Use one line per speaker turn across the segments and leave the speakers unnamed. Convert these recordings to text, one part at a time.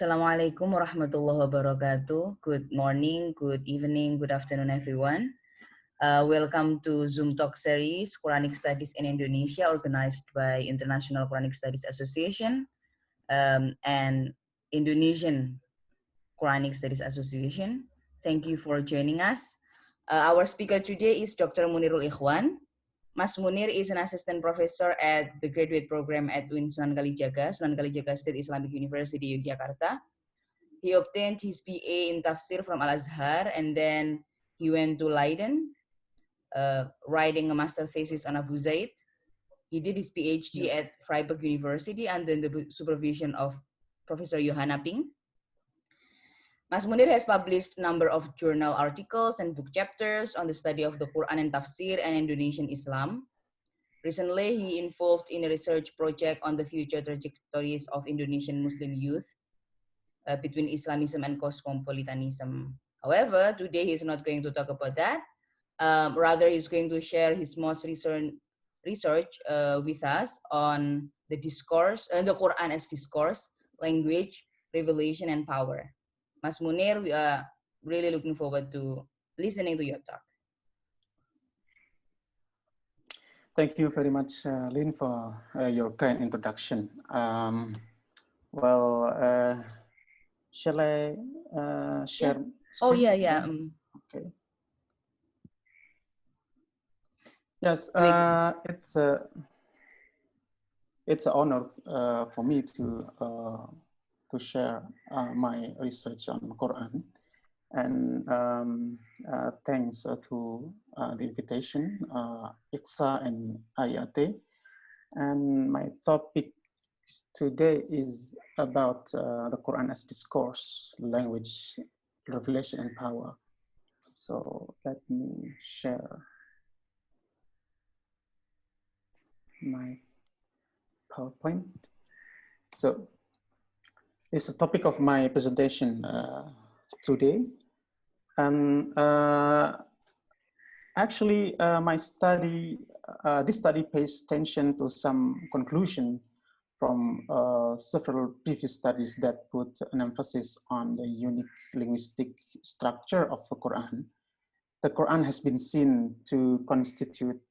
Assalamualaikum warahmatullahi wabarakatuh. Good morning, good evening, good afternoon, everyone. Welcome to Zoom Talk series, Quranic Studies in Indonesia, organized by International Qur'anic Studies Association and Indonesian Qur'anic Studies Association. Thank you for joining us. Our speaker today is Dr. Munirul Ikhwan. Mas Munir is an assistant professor at the graduate program at UIN Sunan Kalijaga State Islamic University, Yogyakarta. He obtained his BA in Tafsir from Al-Azhar, and then he went to Leiden, writing a master thesis on Abu Zaid. He did his PhD at Freiburg University under the supervision of Professor Johanna. Mas Munir has published a number of journal articles and book chapters on the study of the Quran and Tafsir and Indonesian Islam. Recently, he involved in a research project on the future trajectories of Indonesian Muslim youth between Islamism and cosmopolitanism. However, today he's not going to talk about that. Rather, he's going to share his most recent research with us on the discourse, the Quran as discourse, language, revelation, and power. Mas Munir, we are really looking forward to listening to your talk.
Thank you very much, Lien, for your kind introduction. Shall I share?
Yeah. Oh, yeah.
Okay. Yes, it's an honor for me to share my research on Quran, and thanks to the invitation, IQSA and AIAT. And my topic today is about the Quran as discourse, language, revelation, and power. So let me share my PowerPoint. So it's the topic of my presentation today. And actually, my study, this study pays attention to some conclusion from several previous studies that put an emphasis on the unique linguistic structure of the Quran. The Quran has been seen to constitute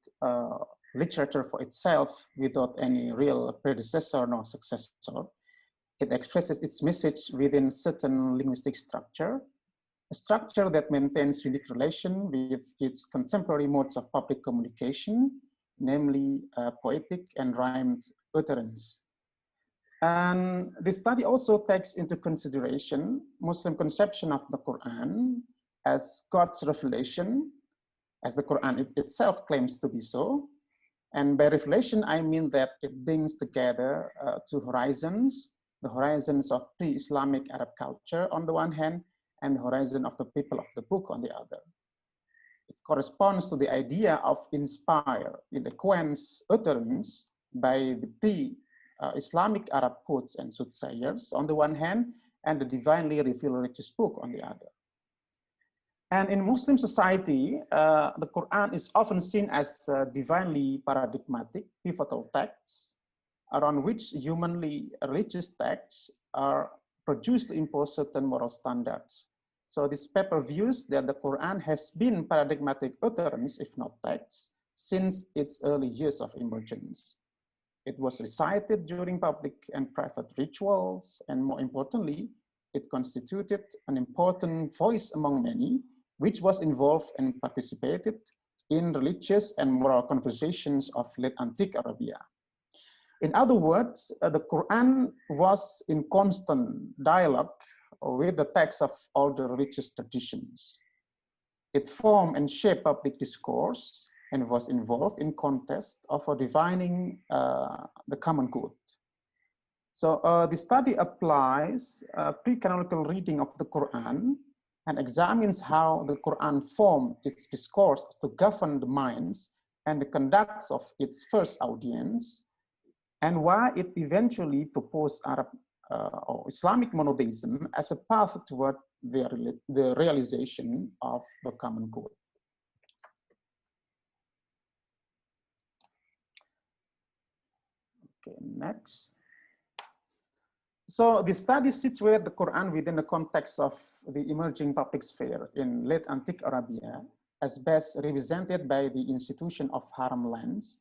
literature for itself without any real predecessor nor successor. It expresses its message within certain linguistic structure, a structure that maintains unique relation with its contemporary modes of public communication, namely poetic and rhymed utterance. And this study also takes into consideration Muslim conception of the Quran as God's revelation, as the Quran itself claims to be so. And by revelation, I mean that it brings together two horizons, the horizons of pre-Islamic Arab culture on the one hand, and the horizon of the people of the book on the other. It corresponds to the idea of inspired, eloquent utterance by the pre-Islamic Arab poets and soothsayers on the one hand, and the divinely revealed religious book on the other. And in Muslim society, the Quran is often seen as a divinely paradigmatic, pivotal text around which humanly religious texts are produced to impose certain moral standards. So this paper views that the Quran has been paradigmatic utterance, if not text, since its early years of emergence. It was recited during public and private rituals, and more importantly, it constituted an important voice among many, which was involved and participated in religious and moral conversations of late antique Arabia. In other words, the Quran was in constant dialogue with the text of all the religious traditions. It formed and shaped public discourse and was involved in contest of divining the common good. So the study applies pre-canonical reading of the Quran and examines how the Quran formed its discourse to govern the minds and the conducts of its first audience, and why it eventually proposed Arab or Islamic monotheism as a path toward the realization of the common good. Okay, next. So the study situated the Quran within the context of the emerging public sphere in late antique Arabia, as best represented by the institution of Haram lands,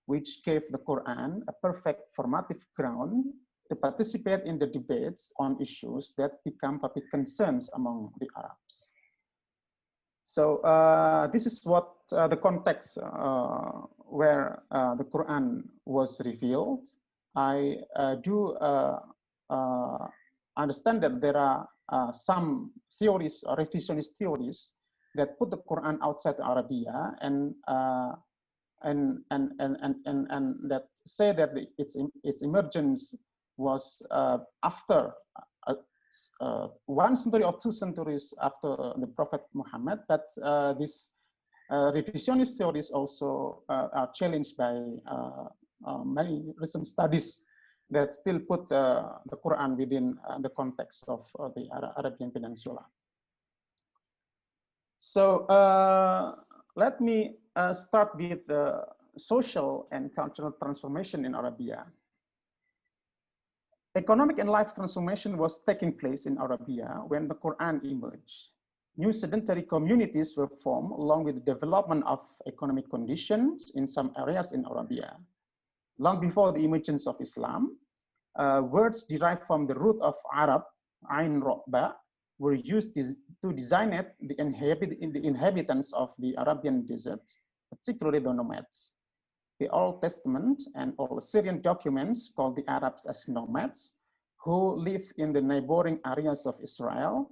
which gave the Quran a perfect formative ground to participate in the debates on issues that become public concerns among the Arabs. So this is what the context where the Quran was revealed. I do understand that there are some theories, revisionist theories, that put the Quran outside Arabia and that say that its emergence was after 1 century or 2 centuries after the Prophet Muhammad, but these revisionist theories also are challenged by many recent studies that still put the Quran within the context of the Arabian Peninsula. So let me start with the social and cultural transformation in Arabia. Economic and life transformation was taking place in Arabia when the Quran emerged. New sedentary communities were formed along with the development of economic conditions in some areas in Arabia. Long before the emergence of Islam, words derived from the root of Arab, Ain Ro'ba, were used to designate the inhabitants of the Arabian desert, particularly the nomads. The Old Testament and all Syrian documents call the Arabs as nomads, who lived in the neighboring areas of Israel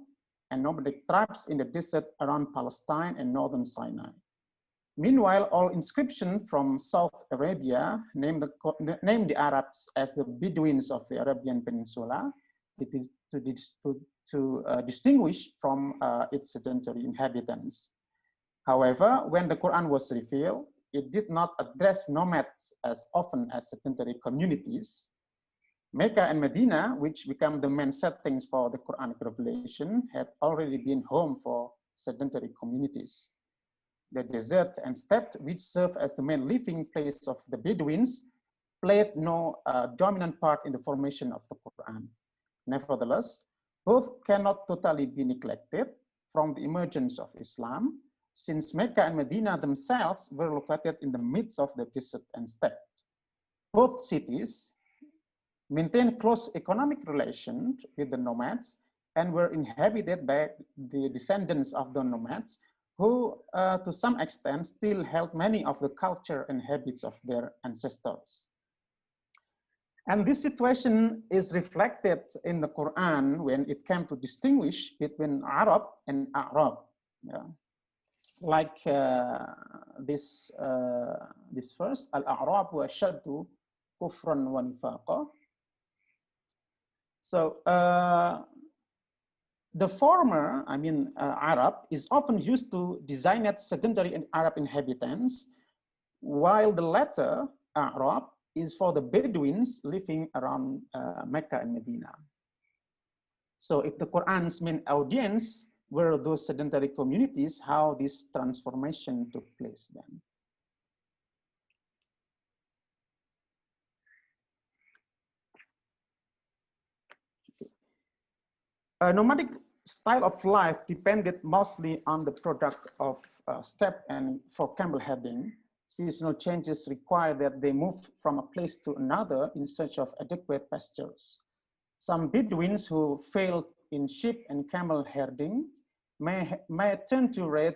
and nomadic tribes in the desert around Palestine and northern Sinai. Meanwhile, all inscriptions from South Arabia name the Arabs as the Bedouins of the Arabian Peninsula to distinguish from its sedentary inhabitants. However, when the Quran was revealed, it did not address nomads as often as sedentary communities. Mecca and Medina, which became the main settings for the Quranic revelation, had already been home for sedentary communities. The desert and steppe, which served as the main living place of the Bedouins, played no dominant part in the formation of the Quran. Nevertheless, both cannot totally be neglected from the emergence of Islam, since Mecca and Medina themselves were located in the midst of the desert and steppe. Both cities maintained close economic relations with the nomads and were inhabited by the descendants of the nomads, who to some extent still held many of the culture and habits of their ancestors. And this situation is reflected in the Quran when it came to distinguish between Arab and A'rab. Yeah. Like this verse, Al-A'rabu ashaddu kufran wa nifaqa. So the former, Arab, is often used to designate sedentary Arab inhabitants, while the latter, Arab, is for the Bedouins living around Mecca and Medina. So if the Quran's main audience were those sedentary communities, how this transformation took place then? A nomadic style of life depended mostly on the product of steppe and for camel herding. Seasonal changes require that they move from a place to another in search of adequate pastures. Some Bedouins who failed in sheep and camel herding may turn to raid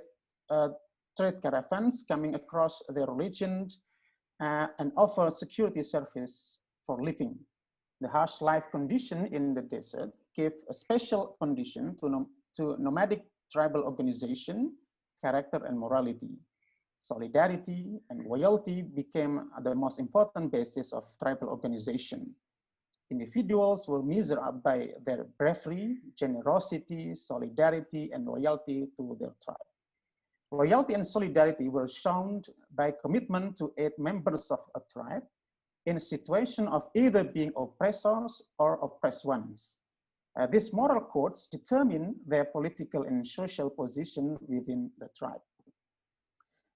trade caravans coming across their region and offer security service for living. The harsh life condition in the desert gave a special condition to nomadic tribal organization, character, and morality. Solidarity and loyalty became the most important basis of tribal organization. Individuals were measured up by their bravery, generosity, solidarity, and loyalty to their tribe. Loyalty and solidarity were shown by commitment to aid members of a tribe in a situation of either being oppressors or oppressed ones. These moral codes determine their political and social position within the tribe.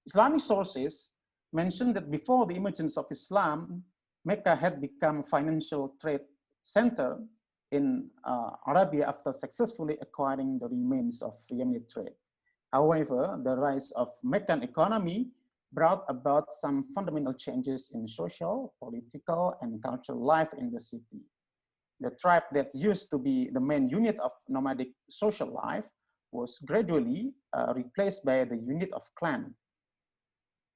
Islamic sources mention that before the emergence of Islam, Mecca had become a financial trade center in Arabia after successfully acquiring the remains of Yemeni trade. However, the rise of Meccan economy brought about some fundamental changes in social, political, and cultural life in the city. The tribe that used to be the main unit of nomadic social life was gradually replaced by the unit of clan.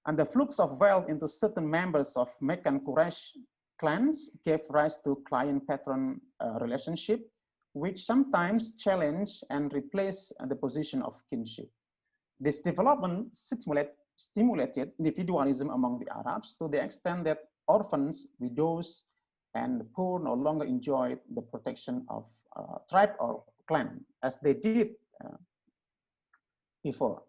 And the flux of wealth into certain members of Meccan Quraysh clans gave rise to client-patron relationship, which sometimes challenged and replaced the position of kinship. This development stimulated individualism among the Arabs to the extent that orphans, widows, and the poor no longer enjoyed the protection of tribe or clan as they did before.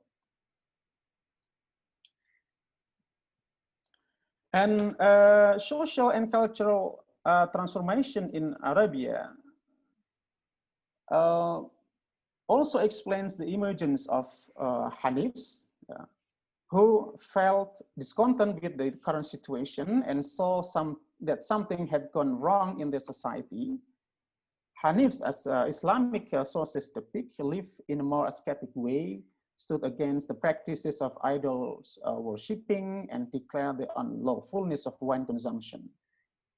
And social and cultural transformation in Arabia also explains the emergence of Hanifs, who felt discontent with the current situation and saw that something had gone wrong in their society. Hanifs, as Islamic sources depict, lived in a more ascetic way, stood against the practices of idols worshipping, and declared the unlawfulness of wine consumption.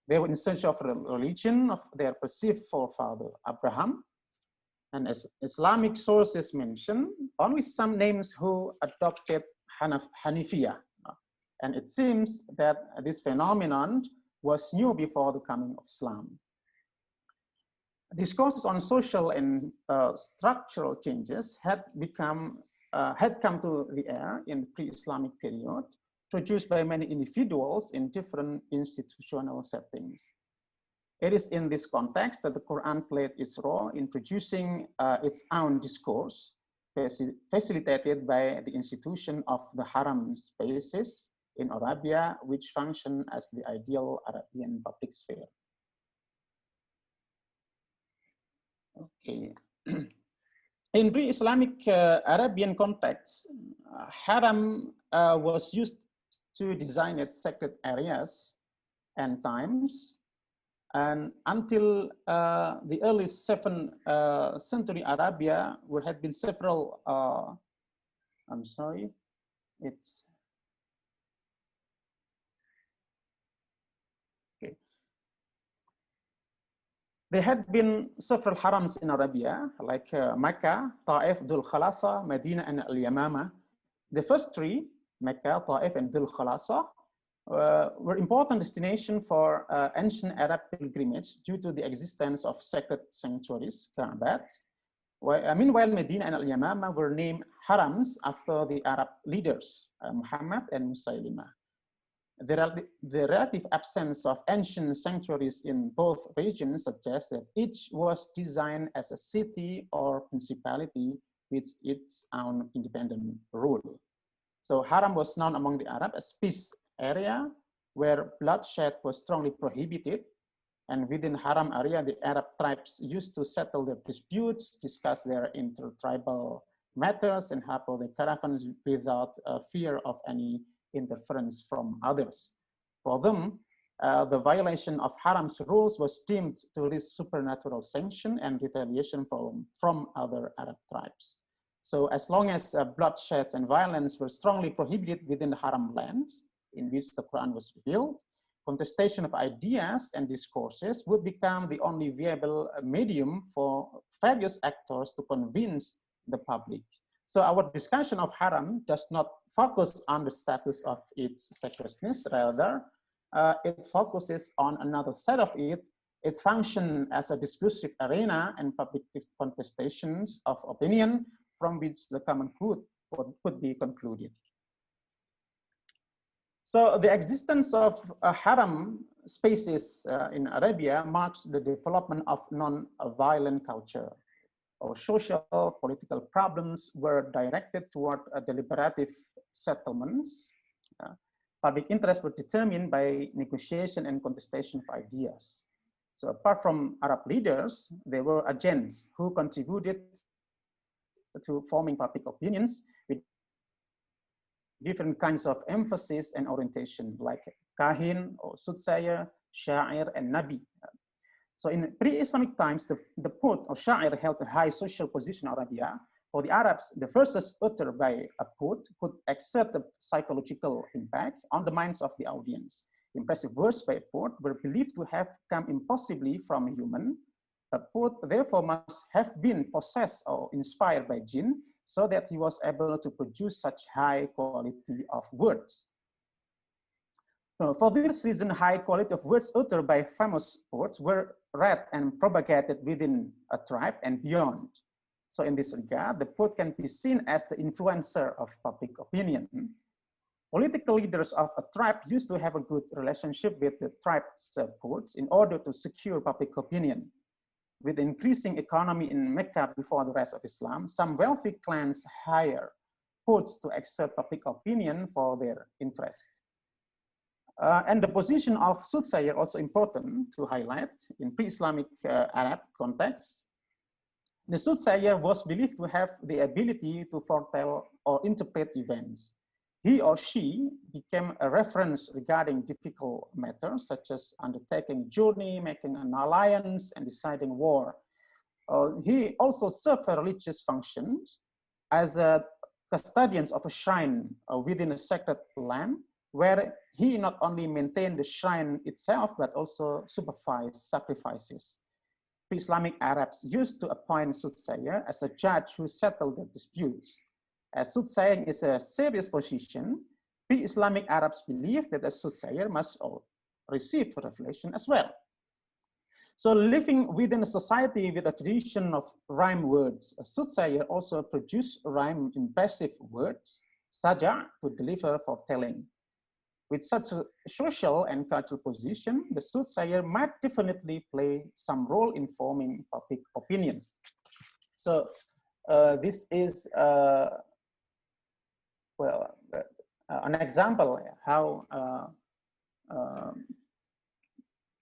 They were in search of a religion of their perceived forefather, Abraham. And as Islamic sources mention, only some names who adopted Hanifiyah. And it seems that this phenomenon was new before the coming of Islam. Discourses on social and structural changes had come to the air in the pre-Islamic period, produced by many individuals in different institutional settings. It is in this context that the Quran played its role in producing its own discourse, facilitated by the institution of the Haram spaces in Arabia, which function as the ideal Arabian public sphere. Okay. In pre-Islamic Arabian context, Haram was used to designate sacred areas and times. And until the early 7th century Arabia, there had been several, I'm sorry, it's, okay. There had been several harams in Arabia, like Mecca, Ta'if, Dhul Khalasa, Medina, and Al-Yamama. The first three, Mecca, Ta'if, and Dhul Khalasa, were important destinations for ancient Arab pilgrimage due to the existence of sacred sanctuaries, Ka'bat. Meanwhile, Medina and Al-Yamama were named harams after the Arab leaders, Muhammad and Musaylimah. The relative absence of ancient sanctuaries in both regions suggests that each was designed as a city or principality with its own independent rule. So Haram was known among the Arab as peace area where bloodshed was strongly prohibited, and within Haram area, the Arab tribes used to settle their disputes, discuss their intertribal matters, and harbor their caravans without fear of any interference from others. For them, the violation of Haram's rules was deemed to risk supernatural sanction and retaliation from other Arab tribes. So as long as bloodshed and violence were strongly prohibited within the Haram lands, in which the Quran was revealed, contestation of ideas and discourses would become the only viable medium for various actors to convince the public. So our discussion of Haram does not focus on the status of its sacredness, rather, it focuses on another side of it, its function as a discursive arena and public contestations of opinion from which the common good could be concluded. So the existence of Haram spaces in Arabia marks the development of non-violent culture. Our social, political problems were directed toward deliberative settlements. Public interests were determined by negotiation and contestation of ideas. So apart from Arab leaders, there were agents who contributed to forming public opinions with different kinds of emphasis and orientation, like Kahin, or Soothsayer, Sha'ir, and Nabi. So in pre-Islamic times, the poet or sha'ir held a high social position in Arabia. For the Arabs, the verses uttered by a poet could exert a psychological impact on the minds of the audience. Impressive verse by a poet were believed to have come impossibly from a human. A poet therefore must have been possessed or inspired by jinn so that he was able to produce such high quality of words. For this reason, high quality of words uttered by famous poets were read and propagated within a tribe and beyond. So in this regard, the poet can be seen as the influencer of public opinion. Political leaders of a tribe used to have a good relationship with the tribe's poets in order to secure public opinion. With increasing economy in Mecca before the rise of Islam, some wealthy clans hire poets to exert public opinion for their interest. And the position of soothsayer also important to highlight in pre-Islamic Arab context. The soothsayer was believed to have the ability to foretell or interpret events. He or she became a reference regarding difficult matters such as undertaking a journey, making an alliance, and deciding war. He also served a religious functions as a custodian of a shrine within a sacred land, where he not only maintained the shrine itself, but also supervised sacrifices. Pre-Islamic Arabs used to appoint soothsayer as a judge who settled their disputes. As soothsaying is a serious position, pre-Islamic Arabs believed that a soothsayer must receive revelation as well. So living within a society with a tradition of rhyme words, a soothsayer also produced rhyme impressive words, saja, to deliver foretelling. With such a social and cultural position, the soothsayer might definitely play some role in forming public opinion. So this is an example how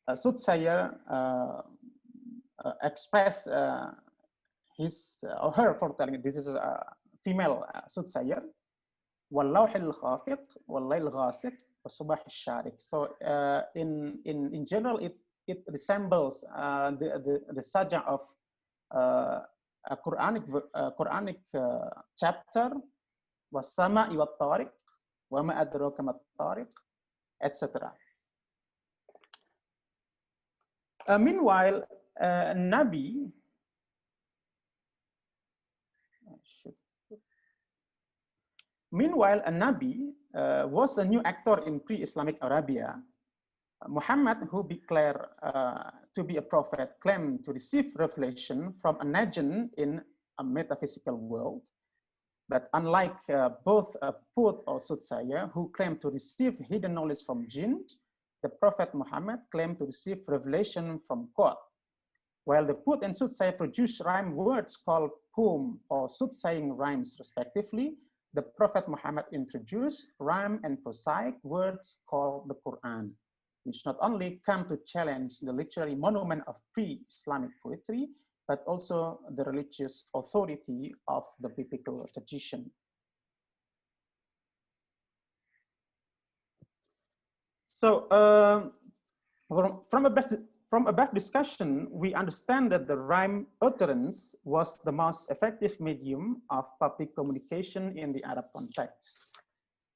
a soothsayer express his or her foretelling. This is a female soothsayer. واللوح الخافق والليل الغاسق والصباح الشارق. So in general, it resembles the saja of a Qur'anic chapter, والسماء والطارق وما أدراك ما الطارق, etc. Meanwhile, Nabi Meanwhile, a Nabi was a new actor in pre-Islamic Arabia. Muhammad, who declared to be a prophet, claimed to receive revelation from a Najin in a metaphysical world. But unlike both a poet or soothsayer who claimed to receive hidden knowledge from jinn, the Prophet Muhammad claimed to receive revelation from God. While the poet and soothsayer produce rhyme words called poem or soothsaying rhymes respectively, the Prophet Muhammad introduced rhyme and prosaic words called the Quran, which not only come to challenge the literary monument of pre-Islamic poetry, but also the religious authority of the biblical tradition. So from above discussion, we understand that the rhyme utterance was the most effective medium of public communication in the Arab context.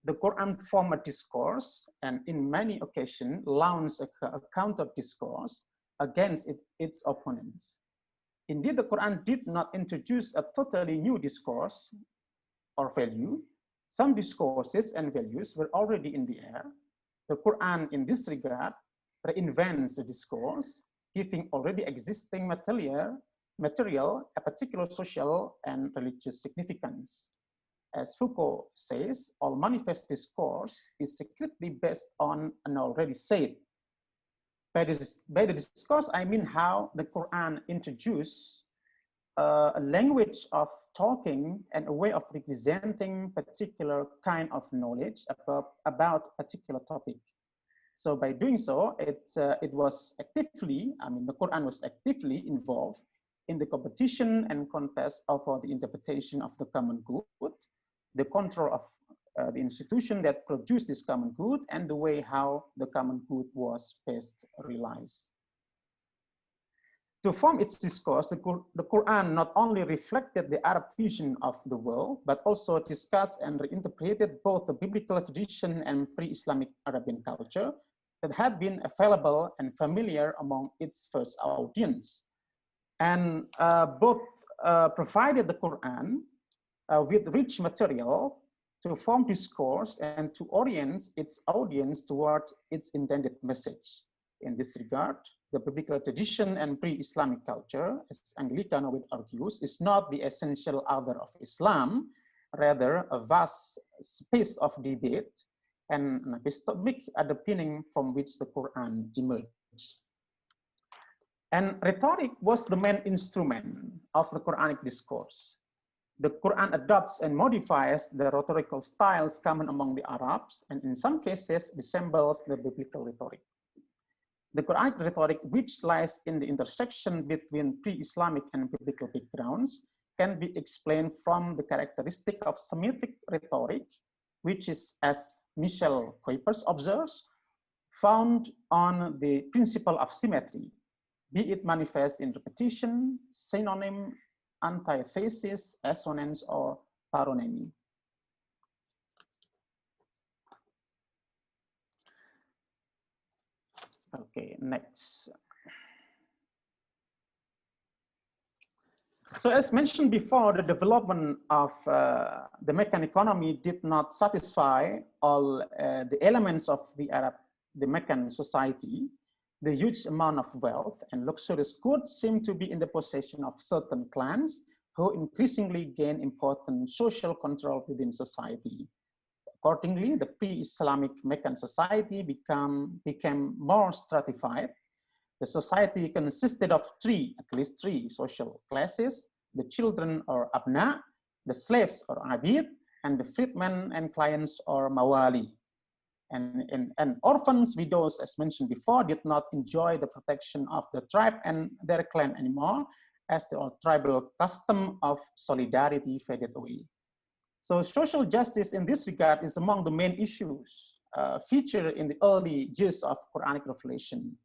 The Quran formed a discourse and in many occasions launched a counter discourse against its opponents. Indeed, the Quran did not introduce a totally new discourse or value. Some discourses and values were already in the air. The Quran, in this regard, reinvents the discourse, giving already existing material a particular social and religious significance. As Foucault says, all manifest discourse is secretly based on an already said. By the discourse, I mean how the Quran introduced a language of talking and a way of representing particular kind of knowledge about a particular topic. So by doing so, it was actively, the Quran was actively involved in the competition and contest of the interpretation of the common good, the control of the institution that produced this common good, and the way how the common good was best realized. To form its discourse, the Quran not only reflected the Arab vision of the world, but also discussed and reinterpreted both the biblical tradition and pre-Islamic Arabian culture that had been available and familiar among its first audience. And both provided the Quran with rich material to form discourse and to orient its audience toward its intended message. In this regard, the biblical tradition and pre-Islamic culture, as Anglican argues, is not the essential other of Islam, rather a vast space of debate and an epistemic underpinning from which the Quran emerged. And rhetoric was the main instrument of the Quranic discourse. The Quran adopts and modifies the rhetorical styles common among the Arabs, and in some cases resembles the biblical rhetoric. The Quranic rhetoric, which lies in the intersection between pre-Islamic and biblical backgrounds, can be explained from the characteristic of Semitic rhetoric, which is, as Michel Kuipers observes, found on the principle of symmetry, be it manifest in repetition, synonym, antithesis, assonance, or paronymy. Okay, next. So as mentioned before, the development of the Meccan economy did not satisfy all the elements of the Meccan society. The huge amount of wealth and luxurious goods seem to be in the possession of certain clans who increasingly gain important social control within society. Accordingly, the pre-Islamic Meccan society became more stratified. The society consisted of at least three social classes: the children or abna, the slaves or abid, and the freedmen and clients or mawali. And orphans, widows, as mentioned before, did not enjoy the protection of the tribe and their clan anymore, as the tribal custom of solidarity faded away. So social justice in this regard is among the main issues featured in the early years of Quranic revelation.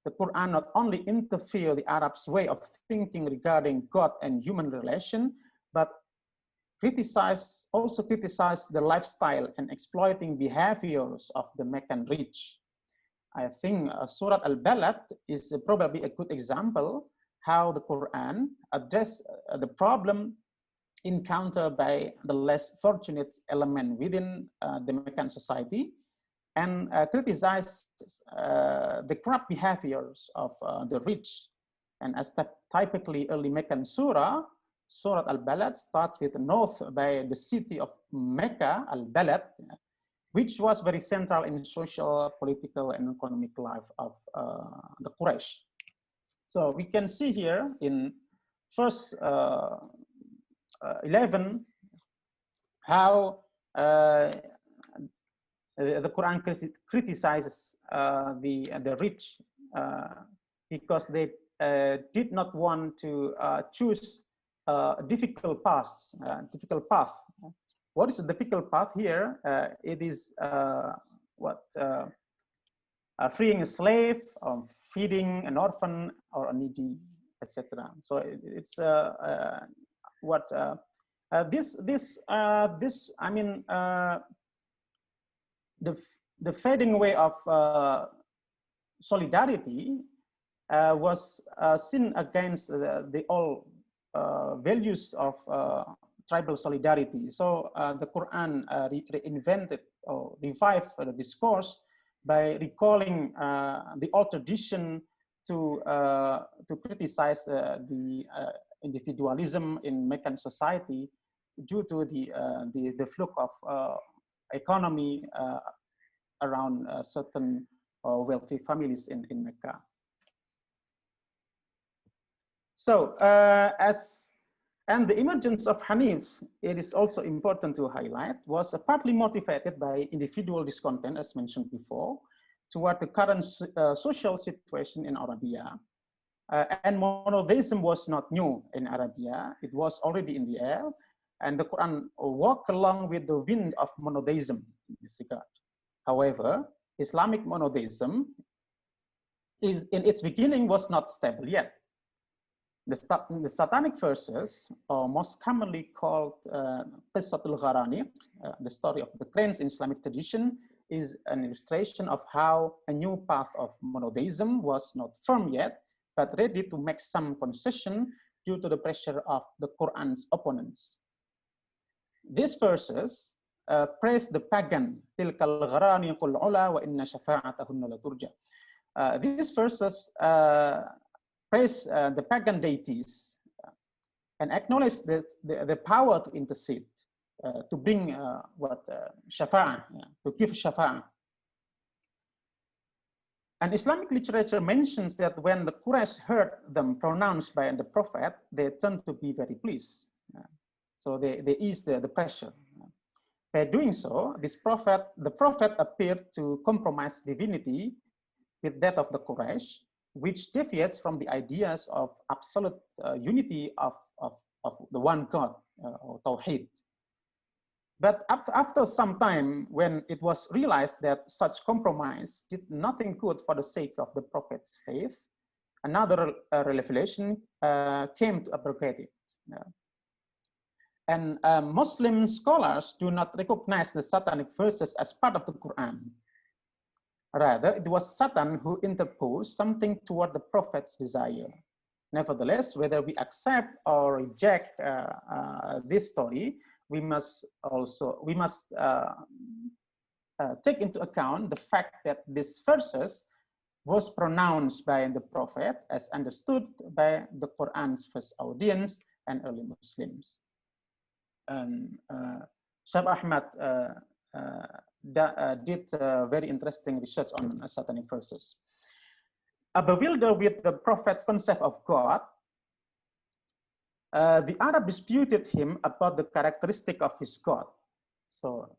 The Quran not only interfered the Arabs' way of thinking regarding God and human relation, but also criticized the lifestyle and exploiting behaviors of the Meccan rich. I think Surat Al-Balad is probably a good example how the Quran addressed the problem encountered by the less fortunate element within the Meccan society, and criticized the corrupt behaviors of the rich. And as typically early Meccan surah, Surat Al-Balad starts with a note by the city of Mecca, Al-Balad, which was very central in social, political, and economic life of the Quraysh. So we can see here in verse 11 how the Quran criticizes the rich because they did not want to choose a difficult path. What is the difficult path here? It is freeing a slave, or feeding an orphan or a needy, etc. So it's the fading away of solidarity was seen against the old values of tribal solidarity. So the Quran reinvented or revived the discourse by recalling the old tradition to criticize the individualism in Meccan society due to the fluke of economy around certain wealthy families in Mecca. So and the emergence of Hanif, it is also important to highlight, was partly motivated by individual discontent, as mentioned before, toward the current social situation in Arabia. And monotheism was not new in Arabia. It was already in the air, and the Quran walked along with the wind of monotheism in this regard. However, Islamic monotheism in its beginning was not stable yet. The satanic verses, or most commonly called Qissat al-Gharani, the story of the cranes in Islamic tradition, is an illustration of how a new path of monotheism was not firm yet, but ready to make some concession due to the pressure of the Quran's opponents. These verses praise the pagan, tilkal gharani qul ula wa inna shafa'atahunna la turja. These verses praise the pagan deities and acknowledge the power to intercede, to bring shafa'ah, to give shafa'ah. And Islamic literature mentions that when the Quraysh heard them pronounced by the Prophet, they turned to be very pleased. So they eased the pressure. By doing so, the Prophet appeared to compromise divinity with that of the Quraysh, which deviates from the ideas of absolute unity of the one God, or Tawheed. But after some time, when it was realized that such compromise did nothing good for the sake of the Prophet's faith, another revelation came to abrogate it. And Muslim scholars do not recognize the satanic verses as part of the Quran. Rather, it was Satan who interposed something toward the Prophet's desire. Nevertheless, whether we accept or reject this story, we must take into account the fact that these verses was pronounced by the Prophet as understood by the Quran's first audience and early Muslims. Shah Ahmad did very interesting research on satanic verses. Bewildered with the Prophet's concept of God, the Arab disputed him about the characteristic of his God. So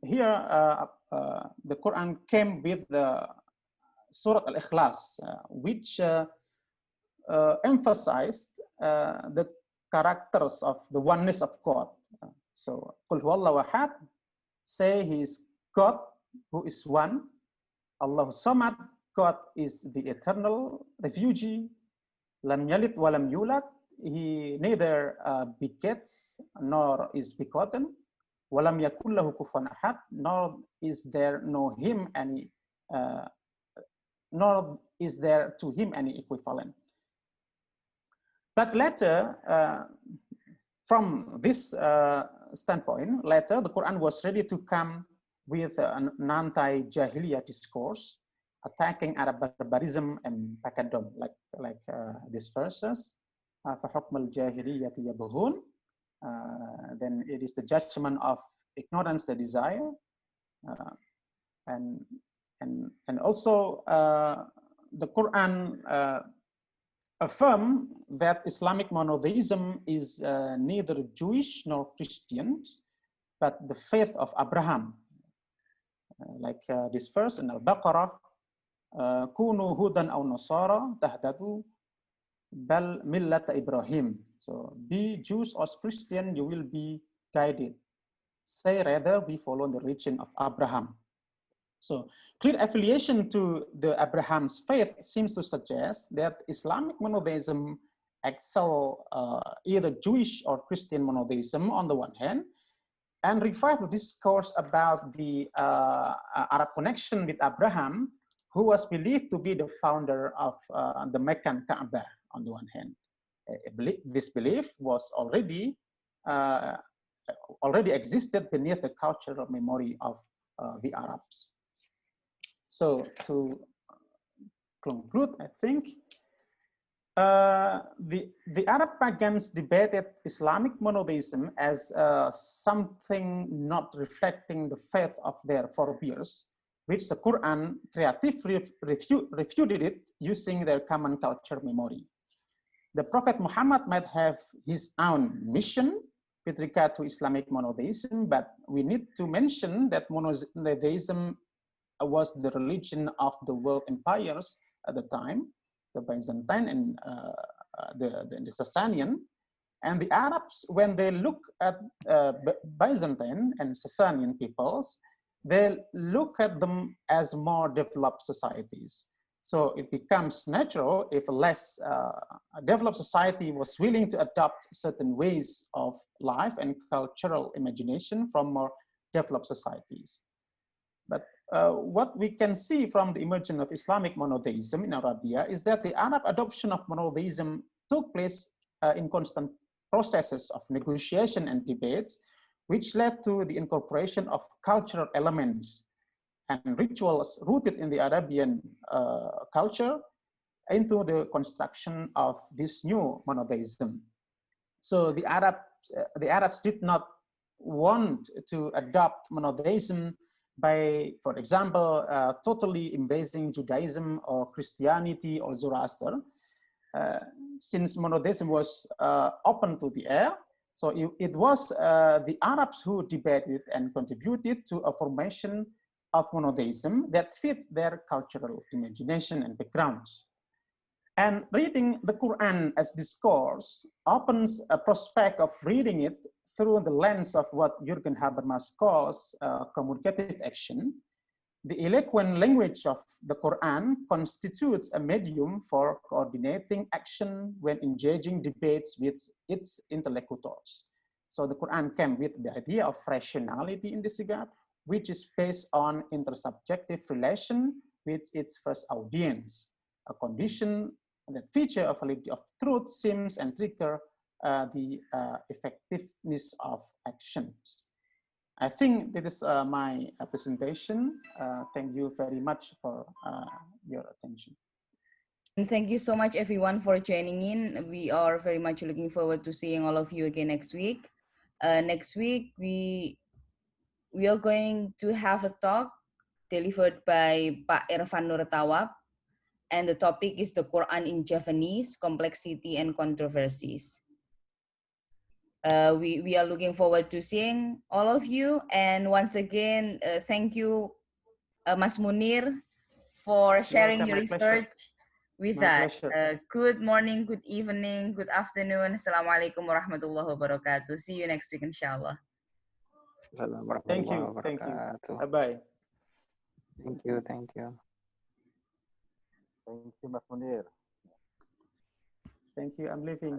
here, the Quran came with the Surah Al-Ikhlas, which emphasized the characters of the oneness of God. So, Qul huwallahu ahad, say he is God who is one. Allahu samad, God is the eternal refugee. Lam yalid wa lam yulad, he neither begets nor is begotten. Walam yakul lahu kufuwan ahad, nor is there to him any equivalent. But later, from this standpoint, later the Quran was ready to come with an anti-Jahiliyah discourse, attacking Arab barbarism and pagandom, like these verses. فَحُكْمَ الْجَاهِلِيَّةِ يَبْغُونَ. Then it is the judgment of ignorance, the desire, and also the Quran affirm that Islamic monotheism is neither Jewish nor Christian, but the faith of Abraham. Like this verse in Al-Baqarah, Kunu hudan aw nasara tahtadu bal millata Ibrahim. So be Jews or Christian, you will be guided. Say rather, we follow the religion of Abraham. So clear affiliation to the Abraham's faith seems to suggest that Islamic monotheism excel either Jewish or Christian monotheism on the one hand, and revive the discourse about the Arab connection with Abraham, who was believed to be the founder of the Meccan Kaaba on the one hand. This belief was already existed beneath the cultural memory of the Arabs. So to conclude, I think the Arab pagans debated Islamic monotheism as something not reflecting the faith of their forebears, which the Quran creatively refuted it using their common culture memory. The Prophet Muhammad might have his own mission with regard to Islamic monotheism, but we need to mention that monotheism was the religion of the world empires at the time, the Byzantine and the Sasanian. And the Arabs, when they look at Byzantine and Sasanian peoples, they look at them as more developed societies. So it becomes natural if a less developed society was willing to adopt certain ways of life and cultural imagination from more developed societies. But what we can see from the emergence of Islamic monotheism in Arabia is that the Arab adoption of monotheism took place in constant processes of negotiation and debates, which led to the incorporation of cultural elements and rituals rooted in the Arabian culture into the construction of this new monotheism. So the Arabs did not want to adopt monotheism by, for example, totally embracing Judaism or Christianity or Zoroaster, since monotheism was open to the air. So it was the Arabs who debated and contributed to a formation of monotheism that fit their cultural imagination and backgrounds. And reading the Quran as discourse opens a prospect of reading it through the lens of what Jürgen Habermas calls communicative action. The eloquent language of the Quran constitutes a medium for coordinating action when engaging debates with its interlocutors. So the Quran came with the idea of rationality in this regard, which is based on intersubjective relation with its first audience, a condition that feature of validity of truth seems and trigger the effectiveness of actions. I think that is my presentation. Thank you very much for your attention.
And thank you so much everyone for joining in. We are very much looking forward to seeing all of you again next week. Next week, we are going to have a talk delivered by Pak Irfan Nurtawab, and the topic is the Quran in Javanese, complexity and controversies. We are looking forward to seeing all of you, and once again, thank you, Mas Munir, for sharing your research with us. Good morning, good evening, good afternoon. Assalamualaikum warahmatullahi wabarakatuh. See you next week, inshallah.
Thank you. Thank you. Bye-bye.
Thank you. Thank you.
Thank you, Mas Munir.
Thank you. I'm leaving.